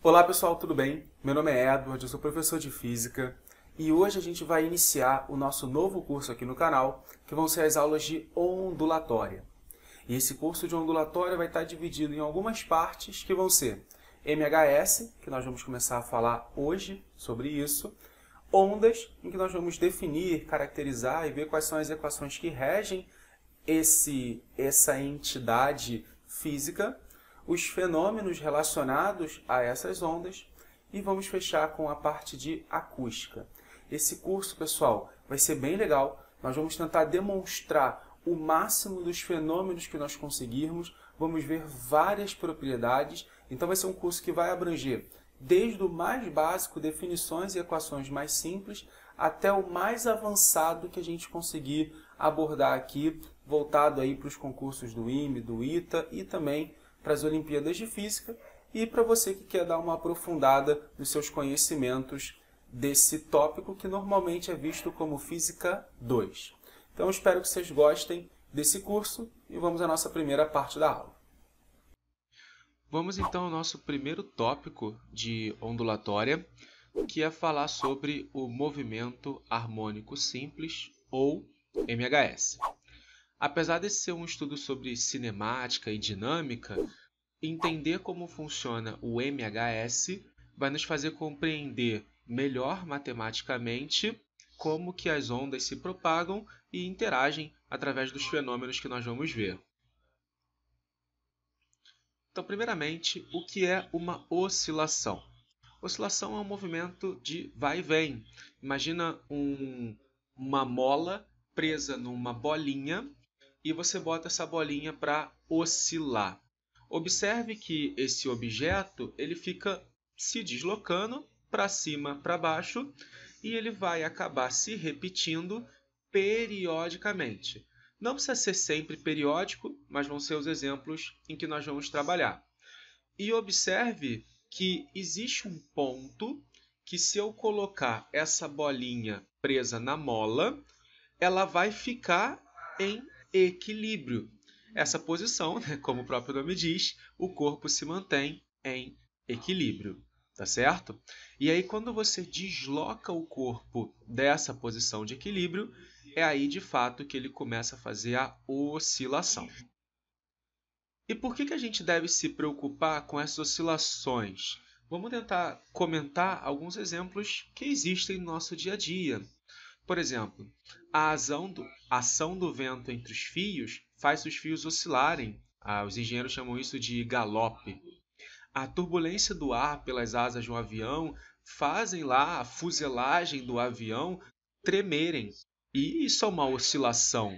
Olá pessoal, tudo bem? Meu nome é Edward, eu sou professor de Física e hoje a gente vai iniciar o nosso novo curso aqui no canal, que vão ser as aulas de ondulatória. E esse curso de ondulatória vai estar dividido em algumas partes que vão ser MHS, que nós vamos começar a falar hoje sobre isso, ondas, em que nós vamos definir, caracterizar e ver quais são as equações que regem essa entidade física, os fenômenos relacionados a essas ondas e vamos fechar com a parte de acústica. Esse curso, pessoal, vai ser bem legal. Nós vamos tentar demonstrar o máximo dos fenômenos que nós conseguirmos. Vamos ver várias propriedades. Então vai ser um curso que vai abranger desde o mais básico, definições e equações mais simples, até o mais avançado que a gente conseguir abordar aqui, voltado aí para os concursos do IME, do ITA e também para as Olimpíadas de Física e para você que quer dar uma aprofundada nos seus conhecimentos desse tópico que normalmente é visto como Física 2. Então eu espero que vocês gostem desse curso e vamos à nossa primeira parte da aula. Vamos então ao nosso primeiro tópico de ondulatória, que é falar sobre o movimento harmônico simples, ou MHS. Apesar de ser um estudo sobre cinemática e dinâmica, entender como funciona o MHS vai nos fazer compreender melhor matematicamente como que as ondas se propagam e interagem através dos fenômenos que nós vamos ver. Então, primeiramente, o que é uma oscilação? Oscilação é um movimento de vai e vem. Imagina uma mola presa numa bolinha e você bota essa bolinha para oscilar. Observe que esse objeto ele fica se deslocando para cima, para baixo, e ele vai acabar se repetindo periodicamente. Não precisa ser sempre periódico, mas vão ser os exemplos em que nós vamos trabalhar. E observe que existe um ponto que, se eu colocar essa bolinha presa na mola, ela vai ficar em equilíbrio. Essa posição, né, como o próprio nome diz, o corpo se mantém em equilíbrio, tá certo? E aí, quando você desloca o corpo dessa posição de equilíbrio, é aí de fato que ele começa a fazer a oscilação. E por que a gente deve se preocupar com essas oscilações? Vamos tentar comentar alguns exemplos que existem no nosso dia a dia. Por exemplo, a ação do vento entre os fios faz os fios oscilarem. Os engenheiros chamam isso de galope. A turbulência do ar pelas asas de um avião fazem lá a fuselagem do avião tremerem. E isso é uma oscilação.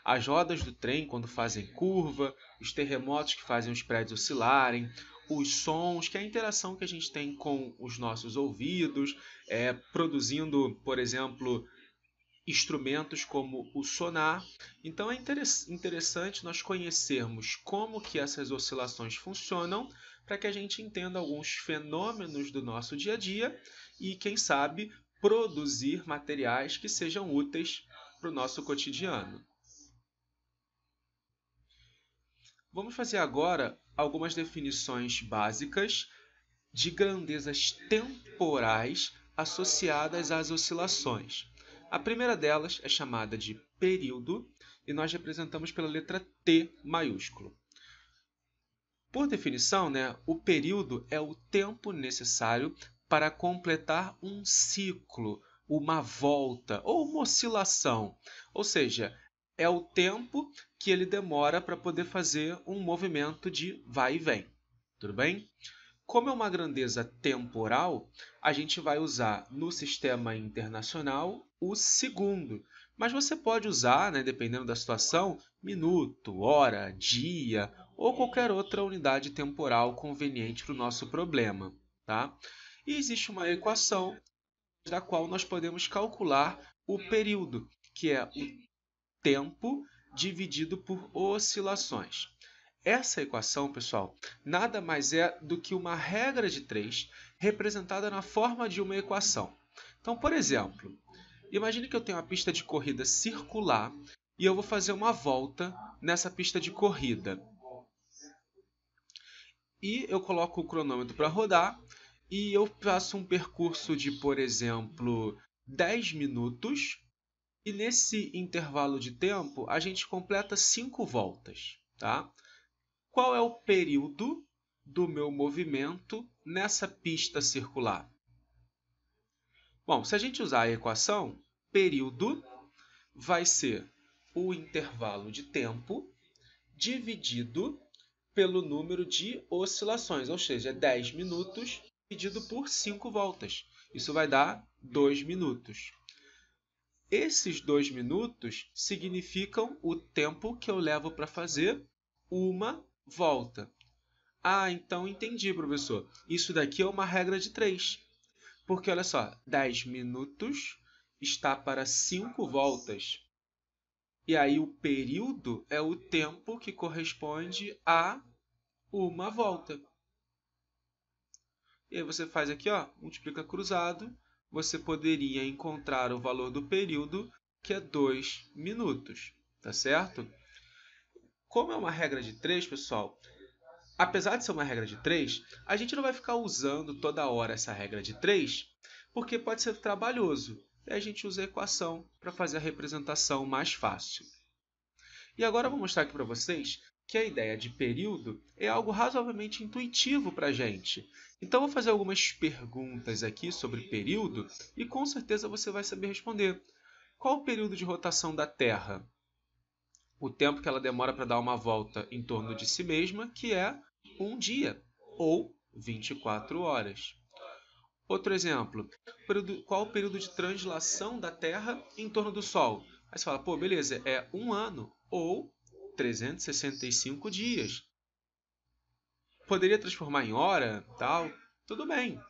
As rodas do trem, quando fazem curva, os terremotos que fazem os prédios oscilarem, os sons, que é a interação que a gente tem com os nossos ouvidos, produzindo, por exemplo, instrumentos como o sonar. Então é interessante nós conhecermos como que essas oscilações funcionam para que a gente entenda alguns fenômenos do nosso dia a dia e, quem sabe, produzir materiais que sejam úteis para o nosso cotidiano. Vamos fazer agora algumas definições básicas de grandezas temporais associadas às oscilações. A primeira delas é chamada de período e nós representamos pela letra T maiúsculo. Por definição, o período é o tempo necessário para completar um ciclo, uma volta ou uma oscilação. Ou seja, é o tempo que ele demora para poder fazer um movimento de vai e vem. Tudo bem? Como é uma grandeza temporal, a gente vai usar no sistema internacional o segundo. Mas você pode usar, dependendo da situação, minuto, hora, dia ou qualquer outra unidade temporal conveniente para o nosso problema. Tá? E existe uma equação da qual nós podemos calcular o período, que é o tempo dividido por oscilações. Essa equação, pessoal, nada mais é do que uma regra de 3 representada na forma de uma equação. Então, por exemplo, imagine que eu tenho uma pista de corrida circular e eu vou fazer uma volta nessa pista de corrida. E eu coloco o cronômetro para rodar e eu faço um percurso de, por exemplo, 10 minutos, e nesse intervalo de tempo a gente completa 5 voltas, tá? Qual é o período do meu movimento nessa pista circular? Bom, se a gente usar a equação, período vai ser o intervalo de tempo dividido pelo número de oscilações, ou seja, 10 minutos dividido por 5 voltas. Isso vai dar 2 minutos. Esses 2 minutos significam o tempo que eu levo para fazer uma volta. Ah, então entendi, professor. Isso daqui é uma regra de 3. Porque, olha só, 10 minutos está para 5 voltas. E aí o período é o tempo que corresponde a uma volta. E aí você faz aqui, ó, multiplica cruzado, você poderia encontrar o valor do período, que é 2 minutos, tá certo? Como é uma regra de 3, pessoal, apesar de ser uma regra de 3, a gente não vai ficar usando toda hora essa regra de 3, porque pode ser trabalhoso. E a gente usa a equação para fazer a representação mais fácil. E agora eu vou mostrar aqui para vocês que a ideia de período é algo razoavelmente intuitivo para a gente. Então, eu vou fazer algumas perguntas aqui sobre período e com certeza você vai saber responder. Qual o período de rotação da Terra? O tempo que ela demora para dar uma volta em torno de si mesma, que é um dia, ou 24 horas. Outro exemplo, qual o período de translação da Terra em torno do Sol? Aí você fala, pô, beleza, é um ano, ou 365 dias. Poderia transformar em hora, tal? Tudo bem.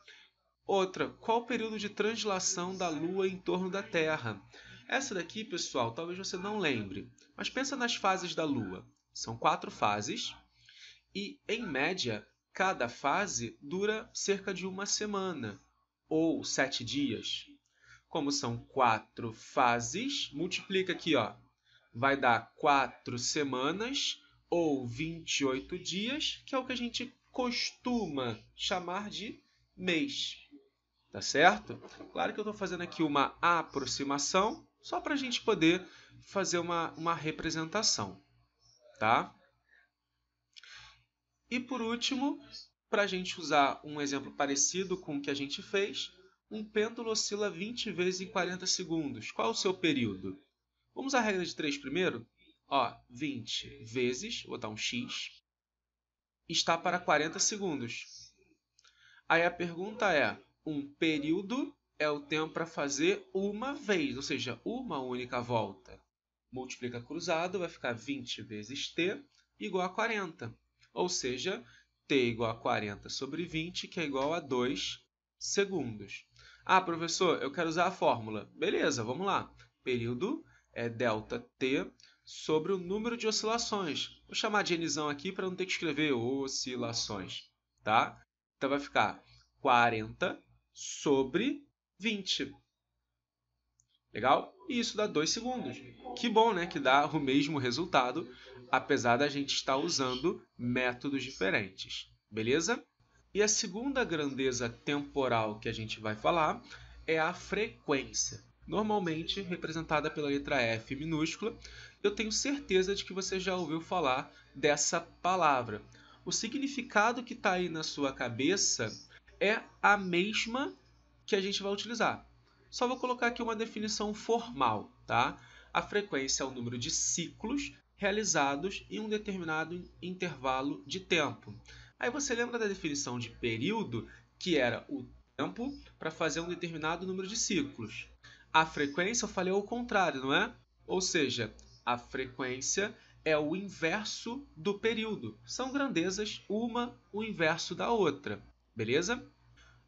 Outra, qual o período de translação da Lua em torno da Terra? Essa daqui, pessoal, talvez você não lembre, mas pensa nas fases da Lua. São 4 fases e, em média, cada fase dura cerca de uma semana ou 7 dias. Como são 4 fases, multiplica aqui, ó, vai dar 4 semanas ou 28 dias, que é o que a gente costuma chamar de mês. Tá certo? Claro que eu estou fazendo aqui uma aproximação, só para a gente poder fazer uma representação. Tá? E por último, para a gente usar um exemplo parecido com o que a gente fez, um pêndulo oscila 20 vezes em 40 segundos. Qual é o seu período? Vamos à regra de 3 primeiro? Ó, 20 vezes, vou botar um x, está para 40 segundos. Aí a pergunta é, um período é o tempo para fazer uma vez, ou seja, uma única volta. Multiplica cruzado, vai ficar 20 vezes t igual a 40. Ou seja, t igual a 40 sobre 20, que é igual a 2 segundos. Ah, professor, eu quero usar a fórmula. Beleza, vamos lá. Período é ΔT sobre o número de oscilações. Vou chamar de Nzão aqui para não ter que escrever oscilações. Tá? Então vai ficar 40 sobre 20. Legal? E isso dá 2 segundos. Que bom, né? Que dá o mesmo resultado, apesar da gente estar usando métodos diferentes. Beleza? E a segunda grandeza temporal que a gente vai falar é a frequência. Normalmente representada pela letra F minúscula. Eu tenho certeza de que você já ouviu falar dessa palavra. O significado que está aí na sua cabeça é a mesma que a gente vai utilizar. Só vou colocar aqui uma definição formal, tá? A frequência é o número de ciclos realizados em um determinado intervalo de tempo. Aí você lembra da definição de período, que era o tempo para fazer um determinado número de ciclos. A frequência, eu falei ao contrário, não é? Ou seja, a frequência é o inverso do período. São grandezas, uma o inverso da outra. Beleza?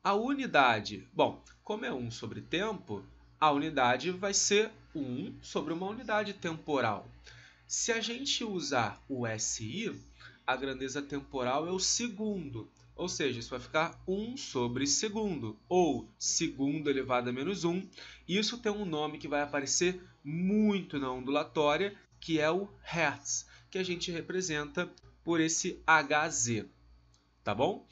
A unidade, bom, como é 1 sobre tempo, a unidade vai ser 1 sobre uma unidade temporal. Se a gente usar o SI, a grandeza temporal é o segundo, ou seja, isso vai ficar 1 sobre segundo, ou segundo elevado a menos 1. Isso tem um nome que vai aparecer muito na ondulatória, que é o Hertz, que a gente representa por esse Hz, tá bom?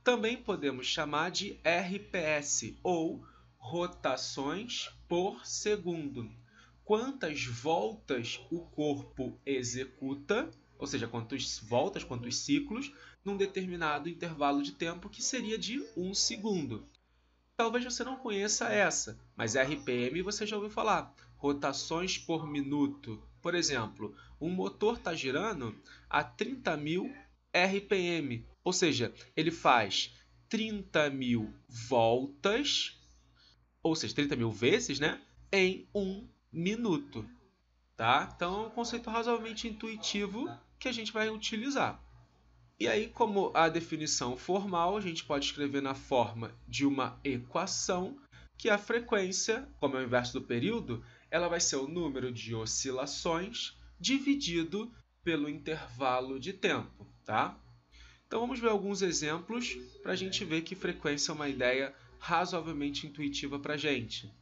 também podemos chamar de RPS, ou rotações por segundo. Quantas voltas o corpo executa, ou seja, quantas voltas, quantos ciclos, num determinado intervalo de tempo, que seria de 1 segundo. Talvez você não conheça essa, mas RPM você já ouviu falar. Rotações por minuto. Por exemplo, um motor está girando a 30.000 RPM, ou seja, ele faz 30.000 voltas, ou seja, 30.000 vezes, né, em 1 minuto. Tá? Então é um conceito razoavelmente intuitivo que a gente vai utilizar. E aí, como a definição formal, a gente pode escrever na forma de uma equação, que a frequência, como é o inverso do período, ela vai ser o número de oscilações dividido pelo intervalo de tempo. Tá? Então vamos ver alguns exemplos para a gente ver que frequência é uma ideia razoavelmente intuitiva para a gente.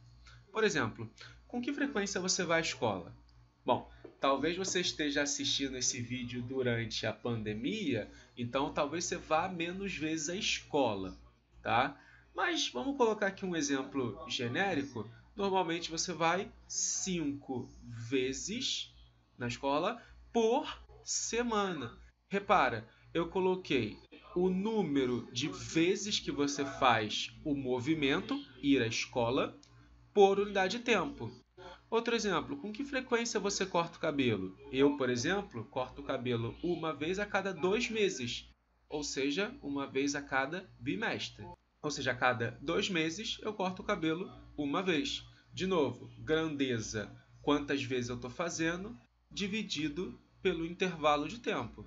Por exemplo, com que frequência você vai à escola? Bom, talvez você esteja assistindo esse vídeo durante a pandemia, então talvez você vá menos vezes à escola, tá? Mas vamos colocar aqui um exemplo genérico. Normalmente você vai 5 vezes na escola por semana. Repara, eu coloquei o número de vezes que você faz o movimento, ir à escola, por unidade de tempo. Outro exemplo, com que frequência você corta o cabelo? Eu, por exemplo, corto o cabelo uma vez a cada 2 meses, ou seja, uma vez a cada bimestre. Ou seja, a cada 2 meses eu corto o cabelo uma vez. De novo, grandeza, quantas vezes eu estou fazendo, dividido pelo intervalo de tempo.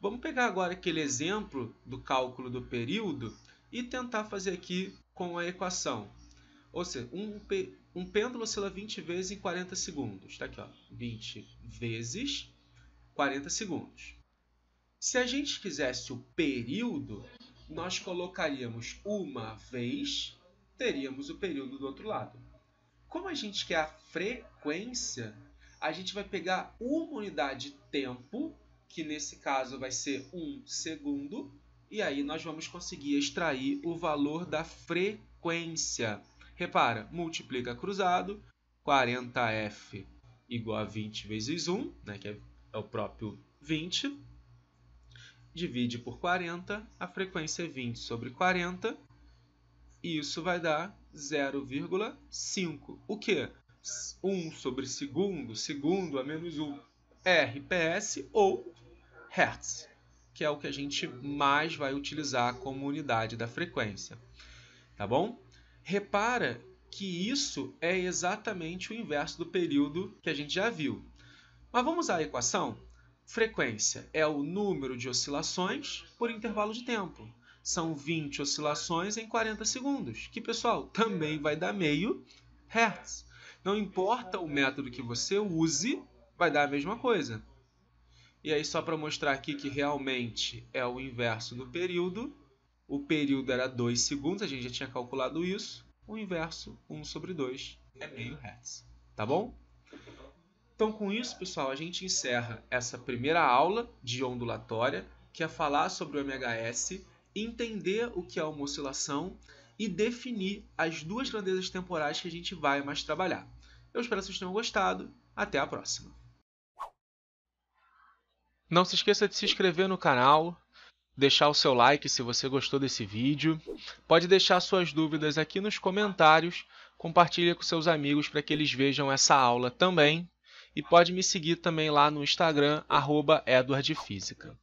Vamos pegar agora aquele exemplo do cálculo do período e tentar fazer aqui com a equação. Ou seja, um pêndulo oscila 20 vezes em 40 segundos. Está aqui, ó, 20 vezes 40 segundos. Se a gente quisesse o período, nós colocaríamos uma vez, teríamos o período do outro lado. Como a gente quer a frequência, a gente vai pegar uma unidade de tempo, que nesse caso vai ser 1 segundo, e aí nós vamos conseguir extrair o valor da frequência. Repara, multiplica cruzado, 40F igual a 20 vezes 1, né, que é o próprio 20, divide por 40, a frequência é 20 sobre 40, e isso vai dar 0,5. O quê? 1 sobre segundo, segundo a menos 1, RPS ou Hertz, que é o que a gente mais vai utilizar como unidade da frequência. Tá bom? Repara que isso é exatamente o inverso do período que a gente já viu. Mas vamos usar a equação? Frequência é o número de oscilações por intervalo de tempo. São 20 oscilações em 40 segundos, que, pessoal, também vai dar meio Hertz. Não importa o método que você use, vai dar a mesma coisa. E aí, só para mostrar aqui que realmente é o inverso do período, o período era 2 segundos, a gente já tinha calculado isso. O inverso, 1 sobre 2, é meio Hertz. Tá bom? Então, com isso, pessoal, a gente encerra essa primeira aula de ondulatória, que é falar sobre o MHS, entender o que é uma oscilação e definir as duas grandezas temporais que a gente vai mais trabalhar. Eu espero que vocês tenham gostado. Até a próxima. Não se esqueça de se inscrever no canal, deixar o seu like se você gostou desse vídeo. Pode deixar suas dúvidas aqui nos comentários, compartilhe com seus amigos para que eles vejam essa aula também. E pode me seguir também lá no Instagram, @edwardfísica.